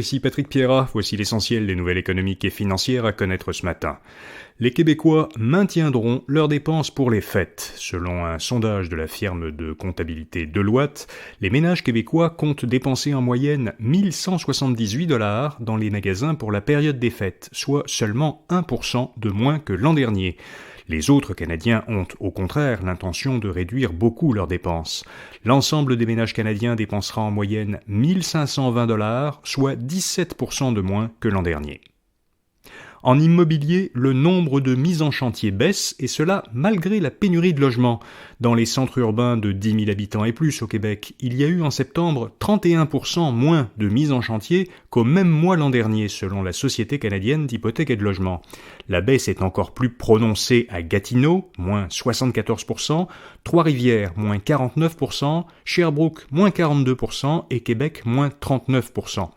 ici Patrick Pierrat. Voici l'essentiel des nouvelles économiques et financières à connaître ce matin. Les Québécois maintiendront leurs dépenses pour les fêtes. Selon un sondage de la firme de comptabilité Deloitte, les ménages québécois comptent dépenser en moyenne 1178 $ dans les magasins pour la période des fêtes, soit seulement 1% de moins que l'an dernier. Les autres Canadiens ont, au contraire, l'intention de réduire beaucoup leurs dépenses. L'ensemble des ménages canadiens dépensera en moyenne 1520 $, soit 17% de moins que l'an dernier. En immobilier, le nombre de mises en chantier baisse, et cela malgré la pénurie de logements. Dans les centres urbains de 10 000 habitants et plus au Québec, il y a eu en septembre 31% moins de mises en chantier qu'au même mois l'an dernier, selon la Société canadienne d'hypothèques et de logement. La baisse est encore plus prononcée à Gatineau, moins 74%, Trois-Rivières, moins 49%, Sherbrooke, moins 42% et Québec, moins 39%.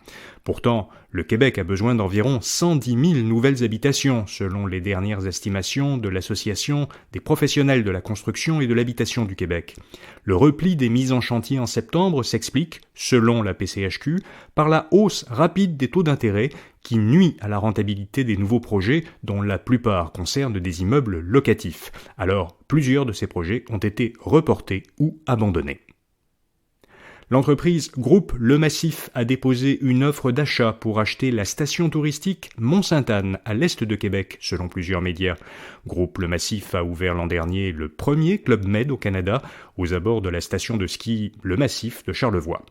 Pourtant, le Québec a besoin d'environ 110 000 nouvelles habitations, selon les dernières estimations de l'Association des professionnels de la construction et de l'habitation du Québec. Le repli des mises en chantier en septembre s'explique, selon la PCHQ, par la hausse rapide des taux d'intérêt qui nuit à la rentabilité des nouveaux projets, dont la plupart concernent des immeubles locatifs. Alors, plusieurs de ces projets ont été reportés ou abandonnés. L'entreprise Groupe Le Massif a déposé une offre d'achat pour acheter la station touristique Mont-Sainte-Anne à l'est de Québec, selon plusieurs médias. Groupe Le Massif a ouvert l'an dernier le premier Club Med au Canada, aux abords de la station de ski Le Massif de Charlevoix.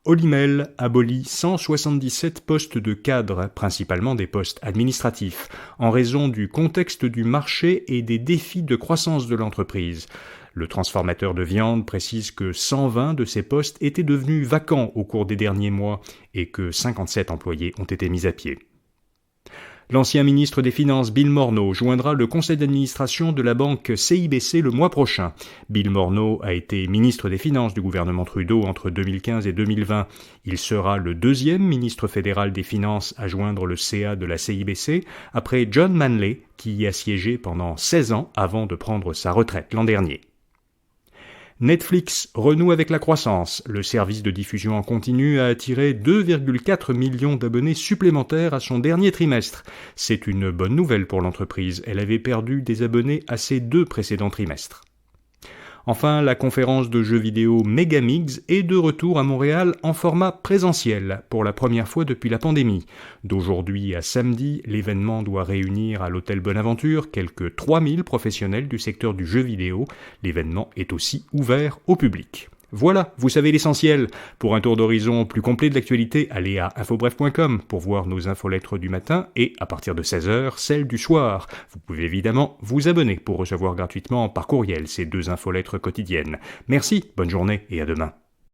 Olimel abolit 177 postes de cadres, principalement des postes administratifs, en raison du contexte du marché et des défis de croissance de l'entreprise. Le transformateur de viande précise que 120 de ces postes étaient devenus vacants au cours des derniers mois et que 57 employés ont été mis à pied. L'ancien ministre des Finances Bill Morneau joindra le conseil d'administration de la banque CIBC le mois prochain. Bill Morneau a été ministre des Finances du gouvernement Trudeau entre 2015 et 2020. Il sera le deuxième ministre fédéral des Finances à joindre le CA de la CIBC, après John Manley, qui y a siégé pendant 16 ans avant de prendre sa retraite l'an dernier. Netflix renoue avec la croissance. Le service de diffusion en continu a attiré 2,4 millions d'abonnés supplémentaires à son dernier trimestre. C'est une bonne nouvelle pour l'entreprise. Elle avait perdu des abonnés à ses 2 précédents trimestres. Enfin, la conférence de jeux vidéo Megamix est de retour à Montréal en format présentiel pour la première fois depuis la pandémie. D'aujourd'hui à samedi, l'événement doit réunir à l'hôtel Bonaventure quelques 3000 professionnels du secteur du jeu vidéo. L'événement est aussi ouvert au public. Voilà, vous savez l'essentiel. Pour un tour d'horizon plus complet de l'actualité, allez à infobref.com pour voir nos infolettres du matin et, à partir de 16h, celles du soir. Vous pouvez évidemment vous abonner pour recevoir gratuitement par courriel ces 2 infolettres quotidiennes. Merci, bonne journée et à demain.